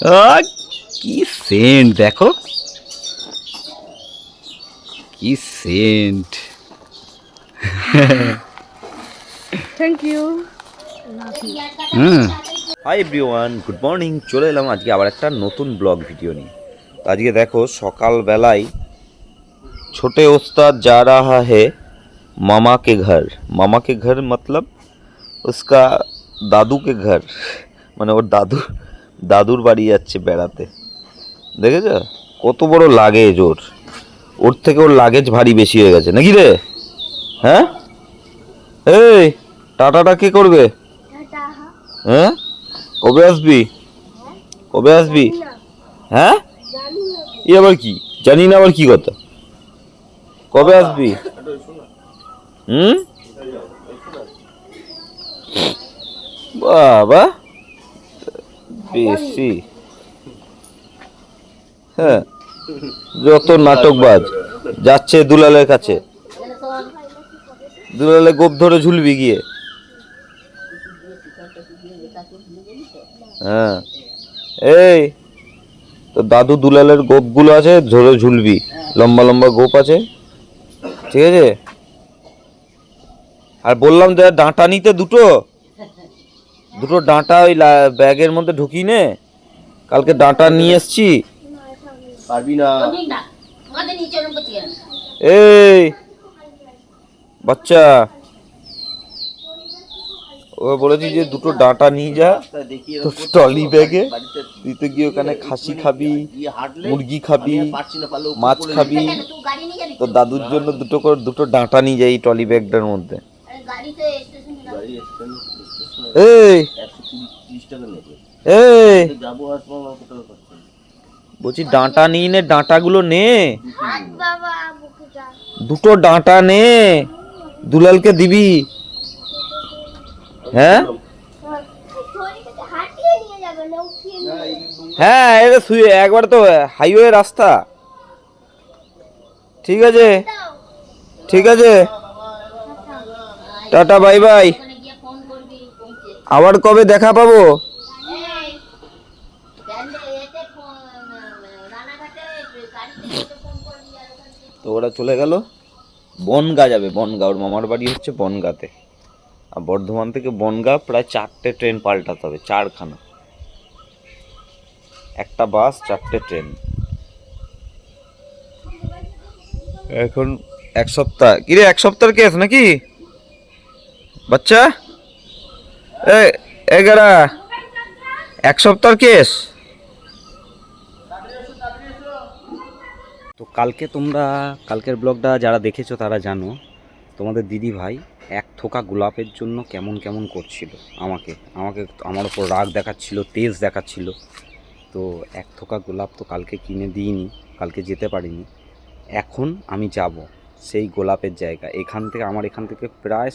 কি সেন্ট দেখো, কি সেন্ট। Thank you. Hi everyone, good morning. চলে এলাম আজকে আবার একটা নতুন ব্লগ ভিডিও নিয়ে। আজকে দেখো সকালবেলায় ছোটে ওস্তাদ যা রাহা হে মামা কে ঘর। মামা কে ঘর মতলব উসকা দাদু কে ঘর, মানে ওর দাদুর বাড়ি যাচ্ছে বেড়াতে। দেখেছ কত বড় লাগেজ ওর, ওর থেকে ওর লাগেজ ভারী বেশি হয়ে গেছে নাকি রে? হ্যাঁ, এই টাটাটা কে করবে? হ্যাঁ, কবে আসবি? কবে আসবি? হ্যাঁ, এ আবার কি জানি না, আবার কি কথা? কবে আসবি? বাবা বেশি, হ্যাঁ যত নাটকবাজ। যাচ্ছে দুলালের কাছে, দুলালে গোপ ধরে ঝুলবি গিয়ে। হ্যাঁ, এই তো দাদু দুলালের গোপগুলো আছে, ধরে ঝুলবি। লম্বা লম্বা গোপ আছে, ঠিক আছে? আর বললাম যে ডাঁটা নিতে দুটো দুটো ডাঁটা ওই ব্যাগের মধ্যে ঢুকিয়ে নে। কালকে ডাঁটা নিয়ে এসছি। পারবি না। এই বাচ্চা, ও বলেছি যে দুটো ডাঁটা নিয়ে যা ট্রলি ব্যাগে। তুই তো গিয়ে ওখানে খাসি খাবি, মুরগি খাবি, মাছ খাবি। তো দাদুর জন্য দুটো ডাঁটা নিয়ে যাই ট্রলি ব্যাগটার মধ্যে। এই এই বলছি ডাঁটা নিয়ে নে, ডাঁটাগুলো নে, দুটো ডাঁটা নে, দুলালকে দিবি। হ্যাঁ হ্যাঁ, এটা শুয়ে একবার তো হাইওয়ে রাস্তা। ঠিক আছে, ঠিক আছে, টাটা, বাই বাই। আবার কবে দেখা পাবো? তো ওরা চলে গেল বনগা যাবে। বনগা, ওর মামার বাড়ি হচ্ছে বনগাতে। আর বর্ধমান থেকে বনগা প্রায় 4টে ট্রেন পাল্টাতে হবে, 4খানা, একটা বাস 4টে ট্রেন। এখন এক সপ্তাহ, কিরে এক সপ্তাহের কেস নাকি বাচ্চা? এগারা এক সপ্তাহের কেস। তো কালকের ব্লগটা যারা দেখেছো তারা জানো, তোমাদের দিদি ভাই এক থোকা গোলাপের জন্য কেমন কেমন করছিল আমাকে আমার ওপর রাগ দেখাচ্ছিল, তেজ দেখাচ্ছিল। তো এক থোকা গোলাপ তো কালকে কিনে দিইনি, কালকে যেতে পারিনি। এখন আমি যাব সেই গোলাপের জায়গা। এখান থেকে প্রায়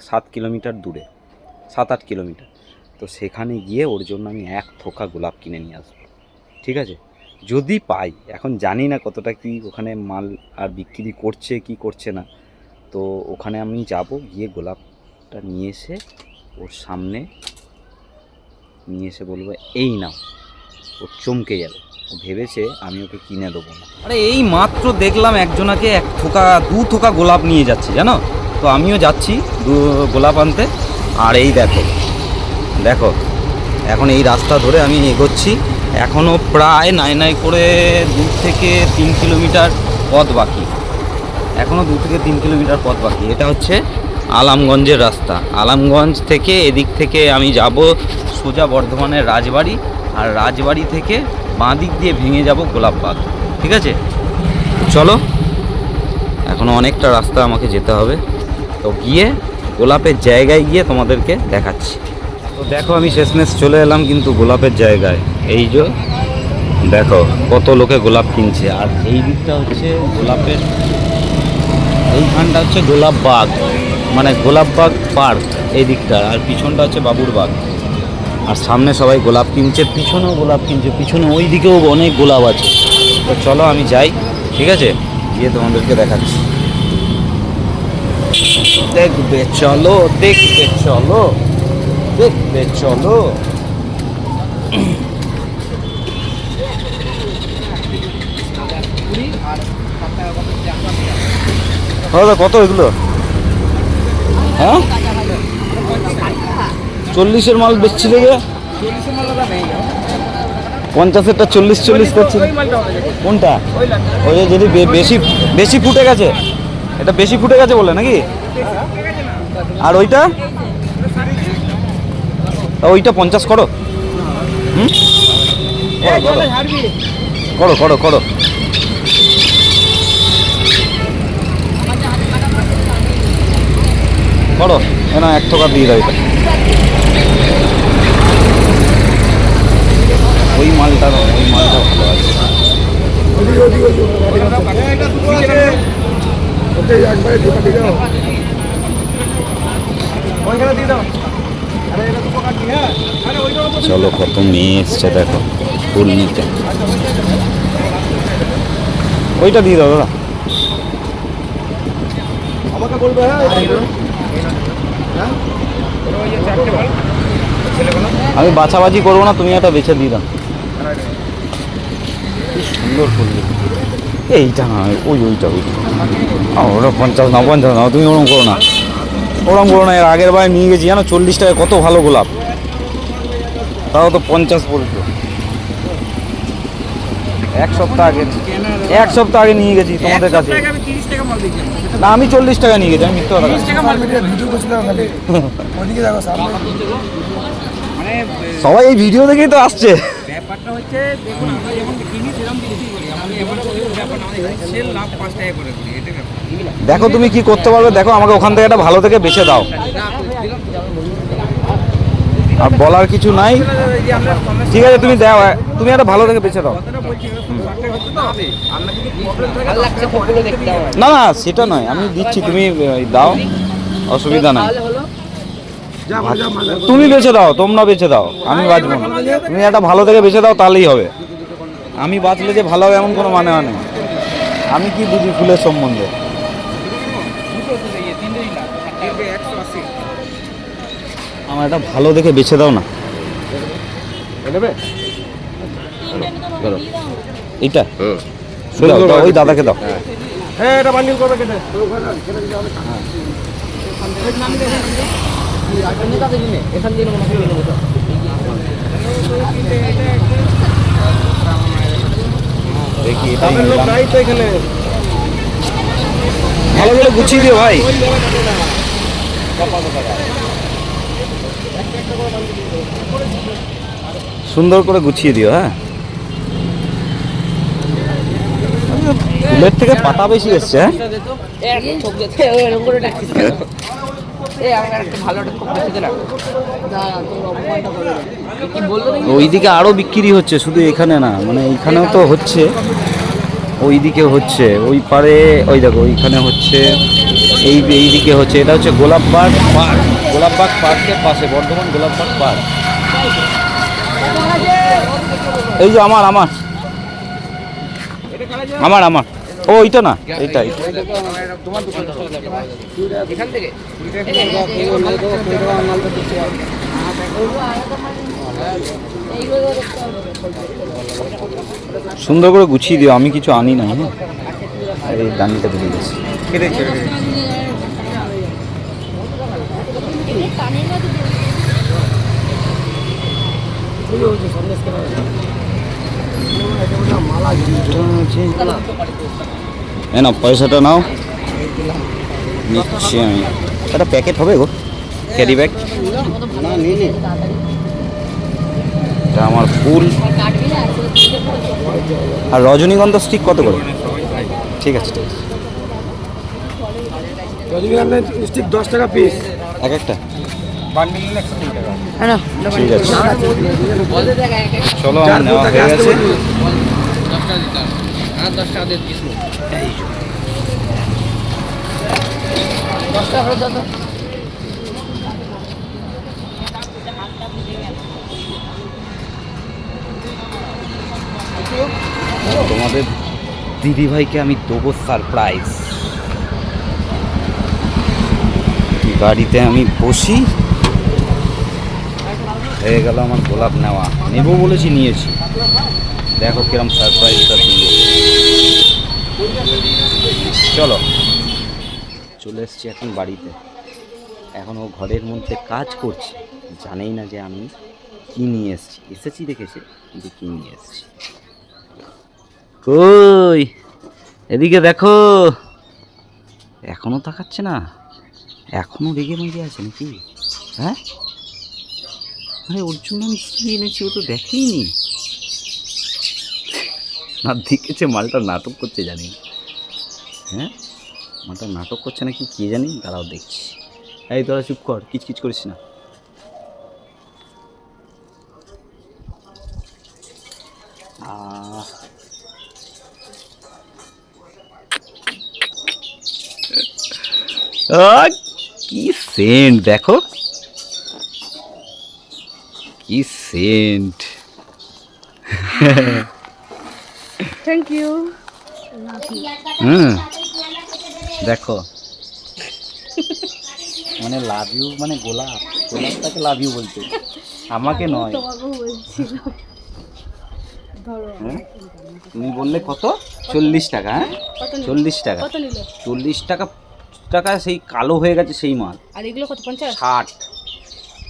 7 কিলোমিটার দূরে, 7-8 কিলোমিটার। তো সেখানে গিয়ে ওর জন্য আমি এক থোকা গোলাপ কিনে নিয়ে আসবো, ঠিক আছে? যদি পাই, এখন জানি না কতটা কি ওখানে মাল আর বিক্রি করছে কি করছে না। তো ওখানে আমি যাব, গিয়ে গোলাপটা নিয়ে এসে ওর সামনে নিয়ে এসে বলবো এই নাও। ও চমকে যাবে, ও ভেবেছে আমি ওকে কিনে দেবো না। আরে এই মাত্র দেখলাম একজনাকে 2 থোকা গোলাপ নিয়ে যাচ্ছে, জানো? তো আমিও যাচ্ছি গোলাপ আনতে। আর এই দেখো দেখো, এখন এই রাস্তা ধরে আমি এগোচ্ছি। এখনও প্রায় নাই করে 2 থেকে 3 কিলোমিটার পথ বাকি। এখনও 2 থেকে 3 কিলোমিটার পথ বাকি। এটা হচ্ছে আলামগঞ্জের রাস্তা। আলামগঞ্জ থেকে এদিক থেকে আমি যাব সোজা বর্ধমানের রাজবাড়ি, আর রাজবাড়ি থেকে বাঁ দিক দিয়ে ভেঙে যাব গোলাপবাগ, ঠিক আছে? চলো, এখনও অনেকটা রাস্তা আমাকে যেতে হবে। তো গিয়ে গোলাপের জায়গায় গিয়ে তোমাদেরকে দেখাচ্ছি। তো দেখো আমি শেষমেশ চলে এলাম কিন্তু গোলাপের জায়গায়। এই যে দেখো কত লোকে গোলাপ কিনছে। আর এই দিকটা হচ্ছে গোলাপের, এইখানটা হচ্ছে গোলাপ বাগ, মানে গোলাপবাগ পার্ক এই দিকটা। আর পিছনটা হচ্ছে বাবুর বাগ। আর সামনে সবাই গোলাপ কিনছে, পিছনেও গোলাপ কিনছে, পিছনে ওই দিকেও অনেক গোলাপ আছে। তো চলো আমি যাই, ঠিক আছে? গিয়ে তোমাদেরকে দেখাচ্ছি। দেখবে চলো, দেখবে চলো, দেখবে চলো। দাদা কত এগুলো? হ্যাঁ 40-এর মাল বেচছিল যে 50-এরটা 40 করছিল। কোনটা? ওই যে যদি বেশি বেশি ফুটে গেছে, এটা বেশি ফুটে গেছে বলে নাকি? আর ওইটা ওইটা 50 করো। হুম করো করো করো। করো না 1 টাকা দিয়ে দাও। এটা ওই মালটা ভালো আছে। চলো কত মেয়ে এসছে দেখো ফুল নিতে। ওইটা দিয়ে দাও দাদা। আমাকে বলবে আমি বাছাবাছি করবো না, তুমি একটা বেছে দিয়ে দাও। কি সুন্দর ফুল। এইটা না ওইটা ওটা 50 না 50 না, তুমি ওরকম করো না, ওরকম করো না। এর আগের বার নিয়ে গেছি জানো 40 টাকায় কত ভালো গোলাপ, তাও তো 50 পড়েছিল। এক সপ্তাহ আগে নিয়ে গেছি তোমাদের কাছে। না আমি 40 টাকা নিয়ে গেছি, আমি মিথ্যে কথা সবাই এই ভিডিও দেখেই তো আসছে। ব্যাপারটা হচ্ছে দেখুন আমরা যখন কিনি সেরকম বিক্রি করি, আমাদের এবার ওই ব্যাপার না, আমাদের সেল লাভ 5 টাকা করে করি, এটা ব্যাপার। দেখো তুমি কি করতে পারবে, দেখো আমাকে ওখান থেকে একটা ভালো থেকে বেছে দাও। আর বলার কিছু নাই, ঠিক আছে তুমি দাও, তুমি একটা ভালো থেকে বেছে দাও। না না সেটা নয়, আমি দিচ্ছি তুমি দাও, অসুবিধা নাই। তুমি বেছে দাও, তোমরা বেছে দাও, আমি বাঁচবো না। তুমি একটা ভালো থেকে বেছে দাও তাহলেই হবে। আমি বাঁচলে যে ভালো হবে এমন কোনো মানে নেই। আমি কি বুঝি ফুলের সম্বন্ধে। আমার একটা ভালো দেখে বেছে দাও না। এইটা দাও, ওই দাদাকে দাও। হ্যাঁ এটা বান্ডিল করবে কেটে। দেখি লোক নাই তো এখানে। ভালো করে গুছিয়ে দিও ভাই। সুন্দর করে গুছিয়ে দিও। হ্যাঁ ফুলের থেকে পাতা বেশি এসছে। ওইদিকে আরো বিক্রি হচ্ছে, শুধু এখানে না, মানে এইখানেও তো হচ্ছে, ওইদিকে হচ্ছে, ওই পারে ওই দেখো ওইখানে হচ্ছে, এইদিকে হচ্ছে। এটা হচ্ছে গোলাপবাগ পার্ক, গোলাপবাগ পার্কের পাশে, বর্ধমান গোলাপবাগ পার্ক। এই যে আমার আমার আমার আমার ও এইটা না, এইটাই। সুন্দর করে গুছিয়ে দিও, আমি কিছু আনি নাই। হ্যাঁ এই ডান্ডিটা বেরিয়ে গেছে। না পয়সাটা নাও, নিচ্ছি আমি। একটা প্যাকেট হবে গো, ক্যারি ব্যাগ। এটা আমার ফুল। আর রজনীগন্ধা স্টিক কত করে? ঠিক আছে ঠিক আছে। রজনীগন্ধা স্টিক 10 টাকা পিস এক একটা। ঠিক আছে চলো, আমার নেওয়া হয়ে গেছে। তোমাদের দিদিভাইকে আমি দেবো সারপ্রাইজ। গাড়িতে আমি বসি, হয়ে গেল আমার গোলাপ নেওয়া। নেবো বলেছি, নিয়েছি। দেখো কিরম সারপ্রাইজটা দিল। চলো, চলে এসছি এখন বাড়িতে। এখন ও ঘরের মধ্যে কাজ করছে, জানেই না যে আমি কি নিয়ে এসেছি দেখেছে কিন্তু কি নিয়ে এসেছি। কই এদিকে দেখো, এখনো তাকাচ্ছে না, এখনো রেগে মেগে আছে নাকি? হ্যাঁ, আরে ওর জন্য আমি কি এনেছি ও তো দেখেইনি। না দেখেছে মালটা নাটক করছে জানি। হ্যাঁ, মালটা নাটক করছে নাকি কে জানি, দাঁড়াও দেখছি। এই তোরা চুপ কর, কিচকিচ করিস না। কি সেন্ট দেখো, কি সেন্ট। Thank you. দেখো, মানে লাভ ইউ, মানে গোলাপ, গোলাপটাকে লাভ ইউ বলতে, আমাকে নয়। তোমাকেও বলছিলাম। ধরো। হ্যাঁ? তুমি বললে কত? 40 টাকা। হ্যাঁ, কত নিলে? 40 টাকা। কত নিলে? 40 টাকা টাকা সেই কালো হয়ে গেছে সেই মাল। আর এগুলো কত? 50? 60।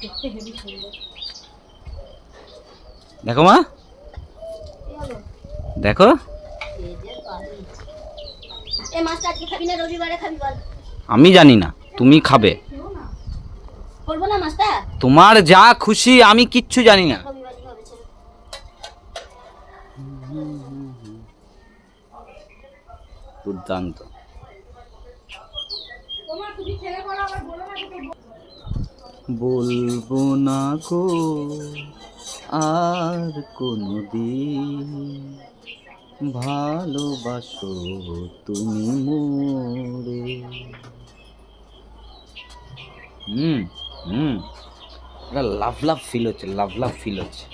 দেখতে হেভি সুন্দর। দেখো মা, দেখো। এই মাছটা আজকে খাবি না রবিবারে খাবি বল? আমি জানি না, তুমি খাবে। করবো না মাছটা? তোমার যা খুশি, আমি কিচ্ছু জানি না। রবিবারই হবে ছেলে। দুর্দান্ত। বলবো না গো আর কোনদিন, ভালোবাসো তুমি মোরে। হুম হুম, লাভ লাভ ফিল হচ্ছে, লাভ লাভ ফিল হচ্ছে।